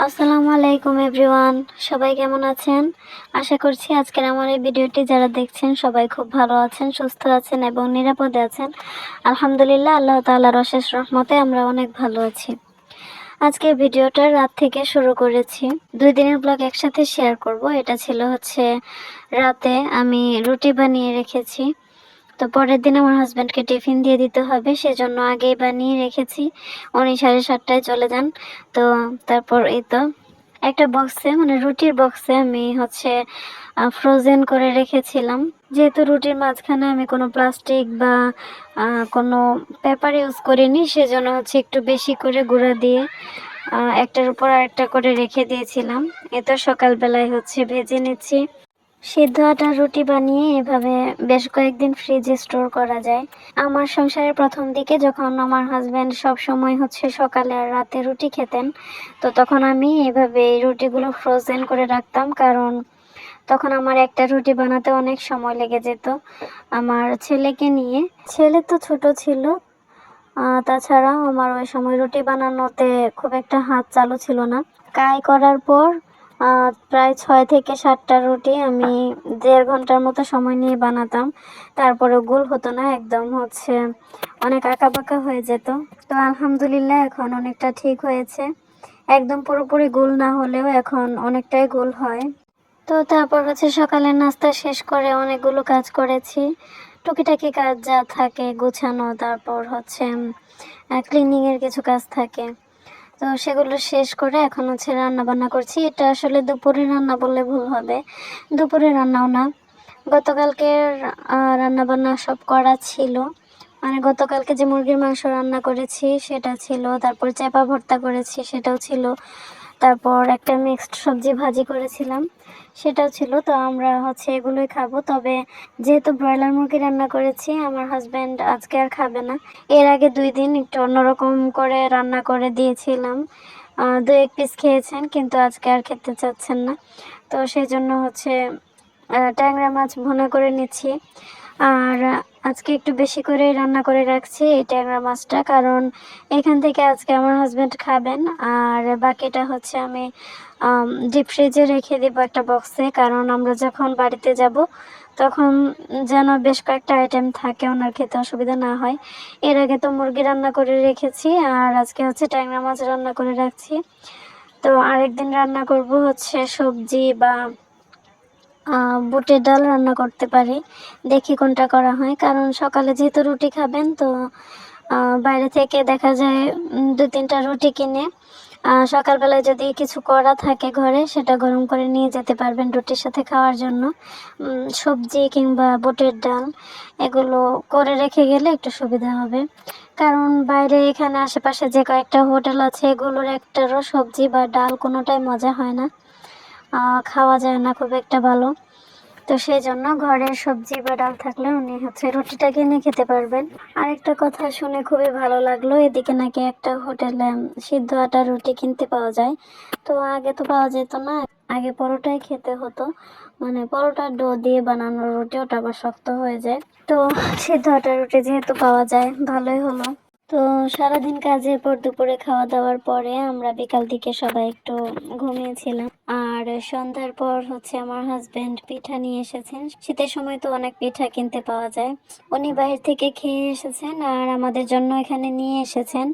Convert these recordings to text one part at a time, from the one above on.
আসসালামু আলাইকুম এভরিওয়ান, সবাই কেমন আছেন? আশা করছি আজকের আমার এই ভিডিওটি যারা দেখছেন সবাই খুব ভালো আছেন, সুস্থ আছেন এবং নিরাপদে আছেন। আলহামদুলিল্লাহ, আল্লাহ তাআলার অশেষ রহমতে আমরা অনেক ভালো আছি। আজকের ভিডিওটা রাত থেকে শুরু করেছি, 2 দিনের ব্লগ একসাথে শেয়ার করব। এটা ছিল রাতে আমি রুটি বানিয়ে রেখেছি। তো পরের দিন আমার হাজব্যান্ডকে টিফিন দিয়ে দিতে হবে, সেজন্য আগেই বানিয়ে রেখেছি। উনি 7:30টায় চলে যান। তো তারপর এই তো একটা বক্সে, মানে রুটির বক্সে আমি ফ্রোজেন করে রেখেছিলাম। যেহেতু রুটির মাঝখানে আমি কোনো প্লাস্টিক বা কোনো পেপার ইউজ করিনি, সেজন্য একটু বেশি করে গুঁড়া দিয়ে একটার উপর আরেকটা করে রেখে দিয়েছিলাম। এ তো সকালবেলায় ভেজে নিচ্ছি। সিদ্ধ আটার রুটি বানিয়ে এভাবে বেশ কয়েকদিন ফ্রিজে স্টোর করা যায়। আমার সংসারের প্রথম দিকে যখন আমার হাজব্যান্ড সব সময় সকালে আর রাতে রুটি খেতেন, তো তখন আমি এভাবে এই রুটিগুলো ফ্রোজেন করে রাখতাম, কারণ তখন আমার একটা রুটি বানাতে অনেক সময় লেগে যেত। আমার ছেলেকে নিয়ে, ছেলে তো ছোট ছিল, তাছাড়াও আমার ওই সময় রুটি বানানোতে খুব একটা হাত চালু ছিল না। কাজ করার পর প্রায় 6 থেকে 7টা রুটি আমি 1.5 ঘন্টার মতো সময় নিয়ে বানাতাম। তারপরে গোল হতো না, একদম অনেক আঁকাবাঁকা হয়ে যেত। তো আলহামদুলিল্লাহ এখন অনেকটা ঠিক হয়েছে। একদম পুরোপুরি গোল না হলেও এখন অনেকটাই গোল হয়। তো তারপর সকালের নাস্তা শেষ করে অনেকগুলো কাজ করেছি। টুকিটাকি কাজ যা থাকে গোছানো, তারপর ক্লিনিং এর কিছু কাজ থাকে, তো সেগুলো শেষ করে এখন রান্না বান্না করছি। এটা আসলে দুপুরে রান্না বললে ভুল হবে, দুপুরে রান্নাও না, গতকালকের রান্না বান্না সব করা ছিল। মানে গতকালকে যে মুরগির মাংস রান্না করেছি সেটা ছিল, তারপর চাপা ভর্তা করেছি সেটাও ছিল, তারপর একটা মিক্সড সবজি ভাজি করেছিলাম সেটাও ছিল। তো আমরা এগুলোই খাবো। তবে যেহেতু ব্রয়লার মুরগি রান্না করেছি, আমার হাজব্যান্ড আজকে আর খাবে না। এর আগে 2 দিন একটু অন্যরকম করে রান্না করে দিয়েছিলাম, 2-1 পিস খেয়েছেন, কিন্তু আজকে আর খেতে চাচ্ছেন না। তো সেই জন্য ট্যাংরা মাছ ভুনা করে নিচ্ছি। আর আজকে একটু বেশি করে রান্না করে রাখছি এই ট্যাংরা মাছটা, কারণ এখান থেকে আজকে আমার হাজব্যান্ড খাবেন, আর বাকিটা আমি ডিপ ফ্রিজে রেখে দেবো একটা বক্সে, কারণ আমরা যখন বাড়িতে যাব তখন যেন বেশ কয়েকটা আইটেম থাকে, ওনার খেতে অসুবিধা না হয়। এর আগে তো মুরগি রান্না করে রেখেছি, আর আজকে ট্যাংরা মাছ রান্না করে রাখছি। তো আরেকদিন রান্না করব সবজি বা বুটের ডাল রান্না করতে পারি, দেখি কোনটা করা হয়। কারণ সকালে যেহেতু রুটি খাবেন, তো বাইরে থেকে দেখা যায় 2-3টা রুটি কিনে সকালবেলায় যদি কিছু করা থাকে ঘরে, সেটা গরম করে নিয়ে যেতে পারবেন রুটির সাথে খাওয়ার জন্য। সবজি কিংবা বুটের ডাল এগুলো করে রেখে গেলে একটু সুবিধা হবে, কারণ বাইরে এখানে আশেপাশে যে কয়েকটা হোটেল আছে, এগুলোর একটারও সবজি বা ডাল কোনোটাই মজা হয় না, খাওয়া যায় না খুব একটা ভালো। তো সেই জন্য ঘরের সবজি বা ডাল থাকলে উনি রুটিটা কিনে খেতে পারবেন। আরেকটা কথা শুনে খুবই ভালো লাগলো, এদিকে নাকি একটা হোটেলে সিদ্ধ আটার রুটি কিনতে পাওয়া যায়। তো আগে তো পাওয়া যেত না, আগে পরোটাই খেতে হতো, মানে পরোটার ডো দিয়ে বানানো রুটি, ওটা আবার শক্ত হয়ে যায়। তো সিদ্ধ আটার রুটি যেহেতু পাওয়া যায়, ভালোই হলো। তো সারাদিন কাজের পর দুপুরে খাওয়া দাওয়ার পরে আমরা বিকাল দিকে সবাই একটু ঘুমিয়েছিলাম। আর সন্ধ্যার পর আমার হাজবেন্ড পিঠা নিয়ে এসেছেন। শীতের সময় তো অনেক পিঠা কিনতে পাওয়া যায়, উনি বাইরে থেকে খেয়ে এসেছেন আর আমাদের জন্য এখানে নিয়ে এসেছেন।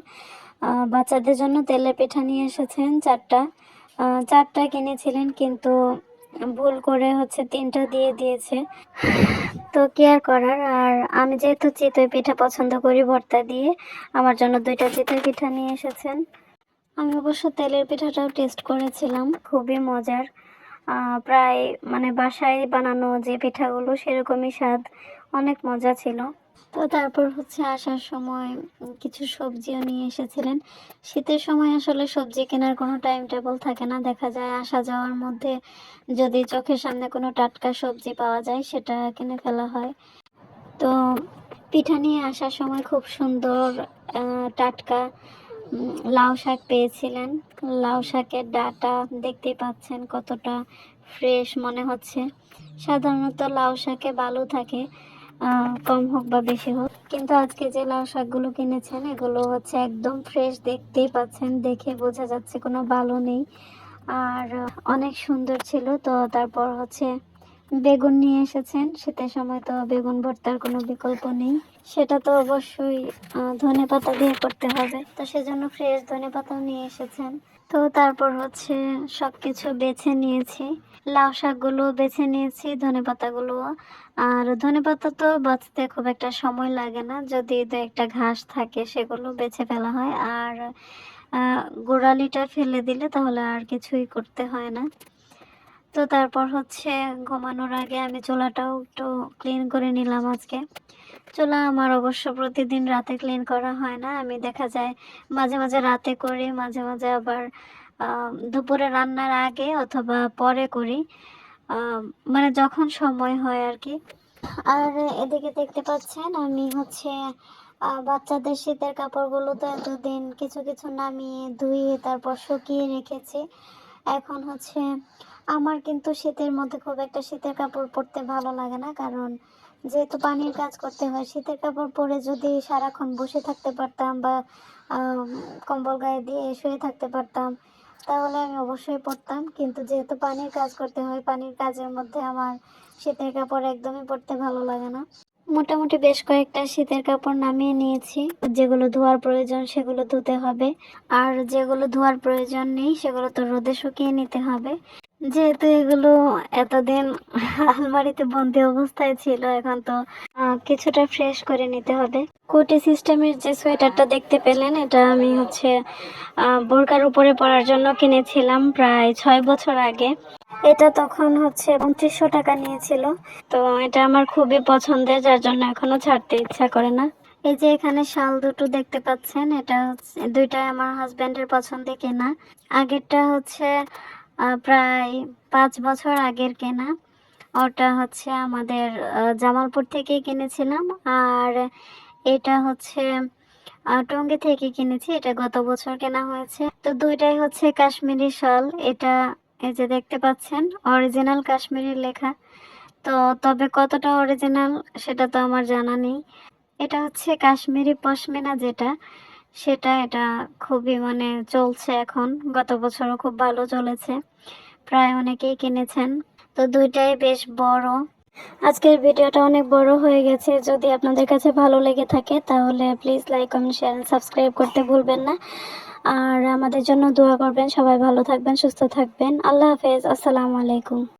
বাচ্চাদের জন্য তেলের পিঠা নিয়ে এসেছেন 4টা। 4টা কিনেছিলেন, কিন্তু ভুল করে 3টা দিয়ে দিয়েছে। তো কি আর করার। আর আমি যেহেতু চিতই পিঠা পছন্দ করি ভর্তা দিয়ে, আমার জন্য 2টা চিতই পিঠা নিয়ে এসেছেন। আমি অবশ্য তেলের পিঠাটাও টেস্ট করেছিলাম, খুবই মজার। প্রায় মানে বাসায় বানানো যে পিঠাগুলো সেরকমই স্বাদ, অনেক মজা ছিল। তো তারপর আসার সময় কিছু সবজিও নিয়ে এসেছিলেন। শীতের সময় আসলে সবজি কেনার কোনো টাইম টেবল থাকে না, দেখা যায় আসা যাওয়ার মধ্যে যদি চোখের সামনে কোনো টাটকা সবজি পাওয়া যায় সেটা কিনে ফেলা হয়। তো পিঠা নিয়ে আসার সময় খুব সুন্দর টাটকা লাউ শাক পেয়েছিলেন। লাউ শাকের ডাঁটা দেখতেই পাচ্ছেন কতটা ফ্রেশ মনে হচ্ছে। সাধারণত লাউ শাকে বালু থাকে, কম হোক বা বেশি হোক, কিন্তু আজকে যে লাউ শাকগুলো কিনেছেন এগুলো একদম ফ্রেশ, দেখতেই পাচ্ছেন, দেখে বোঝা যাচ্ছে কোনো বালু নেই। আর অনেক সুন্দর ছিল। তো তারপর হচ্ছে বেগুন নিয়ে এসেছেন, শীতের সময় তো বেগুন ভর্তার কোনো বিকল্প নেই, সেটা তো অবশ্যই ধনেপাতা দিয়ে করতে হবে, তো সেজন্য ফ্রেশ ধনেপাতাও নিয়ে এসেছেন। তো তারপর হচ্ছে সবকিছু বেছে নিয়েছি, লাউ শাকগুলো বেছে নিয়েছি, ধনেপাতাগুলো। আর ধনেপাতা তো বাছতে খুব একটা সময় লাগে না, যদি দু একটা ঘাস থাকে সেগুলো বেছে ফেলা হয়। আর গোড়ালিটা ফেলে দিলে তাহলে আর কিছুই করতে হয় না। তো তারপর হচ্ছে ঘুমানোর আগে আমি চুলাটাও একটু ক্লিন করে নিলাম আজকে। চুলা আমার অবশ্য প্রতিদিন রাতে ক্লিন করা হয় না, আমি দেখা যায় মাঝে মাঝে রাতে করি, মাঝে মাঝে আবার দুপুরে রান্নার আগে অথবা পরে করি, মানে যখন সময় হয় আর কি। আর এদিকে দেখতে পাচ্ছেন আমি হচ্ছে বাচ্চাদের শীতের কাপড়গুলো তো এতদিন কিছু কিছু নামিয়ে ধুয়ে তারপর শুকিয়ে রেখেছি। এখন হচ্ছে আমার কিন্তু শীতের মধ্যে খুব একটা শীতের কাপড় পরতে ভালো লাগে না, কারণ যেহেতু পানির কাজ করতে হয়, শীতের কাপড় পরে যদি সারাক্ষণ বসে থাকতে পারতাম বা কম্বল গায়ে দিয়ে শুয়ে থাকতে পারতাম তাহলে আমি অবশ্যই পরতাম, কিন্তু যেহেতু পানির কাজ করতে হয়, পানির কাজের মধ্যে আমার শীতের কাপড় একদমই পরতে ভালো লাগে না। মোটামুটি বেশ কয়েকটা শীতের কাপড় নামিয়ে নিয়েছি, যেগুলো ধোয়ার প্রয়োজন সেগুলো ধুতে হবে, আর যেগুলো ধোয়ার প্রয়োজন নেই সেগুলো তো রোদে শুকিয়ে নিতে হবে। যেহেতু এগুলো এতদিন আলমারিতে বন্দি অবস্থায় ছিল, এখন তো কিছুটা ফ্রেশ করে নিতে হবে। কোটি সিস্টেমের যে সোয়েটারটা দেখতে পেলেন, এটা আমি হচ্ছে বোরকার উপরে পরার জন্য কিনেছিলাম প্রায় 6 বছর আগে। এটা তখন হচ্ছে 2900 টাকা নিয়েছিল। তো এটা আমার খুবই পছন্দের, যার জন্য এখনো ছাড়তে ইচ্ছা করে না। এই যে এখানে শাল দুটো দেখতে পাচ্ছেন, এটা হচ্ছে দুইটাই আমার হাজবেন্ডের পছন্দে কেনা। আগেরটা হচ্ছে প্রায় 5 বছর আগের কেনা, ওটা হচ্ছে আমাদের জামালপুর থেকে কিনেছিলাম। আর এটা হচ্ছে টঙ্গী থেকে কিনেছি, এটা গত বছর কেনা হয়েছে। তো দুইটাই হচ্ছে কাশ্মীরি শাল। এটা এই যে দেখতে পাচ্ছেন অরিজিনাল কাশ্মীরি লেখা, তো তবে কতটা অরিজিনাল সেটা তো আমার জানা নেই। এটা হচ্ছে কাশ্মীরি পশমিনা যেটা, সেটা এটা খুবই মানে চলছে এখন, গত বছরও খুব ভালো চলেছে, প্রায় অনেকেই কিনেছেন। তো দুইটাই বেশ বড়। আজকের ভিডিওটা অনেক বড় হয়ে গেছে, যদি আপনাদের কাছে ভালো লেগে থাকে তাহলে please like comment share subscribe করতে ভুলবেন না। আর আমাদের জন্য দোয়া করবেন। সবাই ভালো থাকবেন, সুস্থ থাকবেন। আল্লাহ হাফেজ, আসসালামু আলাইকুম।